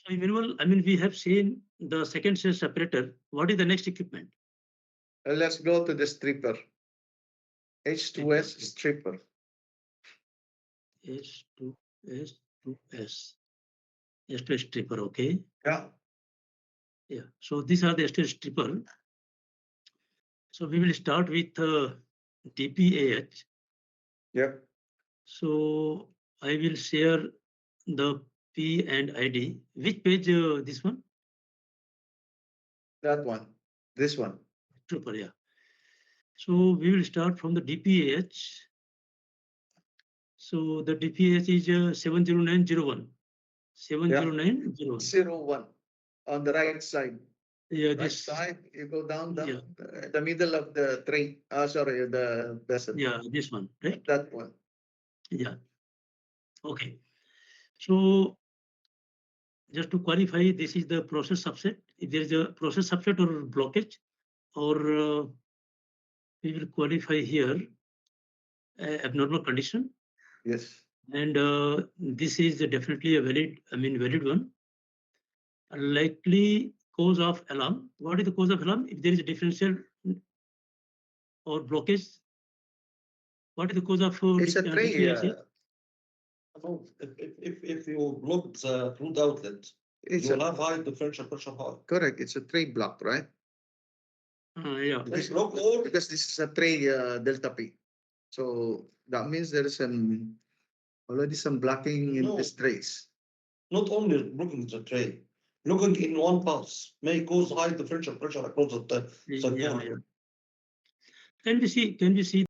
So minimal, I mean, we have seen the second stage separator. What is the next equipment? Let's go to the stripper. H2S stripper. S2S, S2S. S2S stripper, okay. Yeah. Yeah. So these are the S2S stripper. So we will start with DPAH. Yep. So I will share the P and ID. Which page? This one? That one. This one. Trooper, yeah. So we will start from the DPAH. So the DPAH is 70901. 70901. 01 on the right side. Yeah, Right this. side, you go down Yeah. the middle of the tray. Sorry, the vessel. Yeah, this one, right? That one. Yeah. Okay. So just to qualify, this is the process subset. If there is a process subset or blockage, or we will qualify here abnormal condition. Yes. And this is definitely a valid one. A likely cause of alarm. What is the cause of alarm? If there is a differential or blockage, what is the cause of It's a tray. If you block the crude outlet, you will have high differential pressure high. Correct. It's a tray block, right? Yeah. Because this is a tray delta P. So that means there is already some blocking in these trays. Not only blocking the tray, blocking in one pulse may cause high differential pressure across the Yeah. Can we see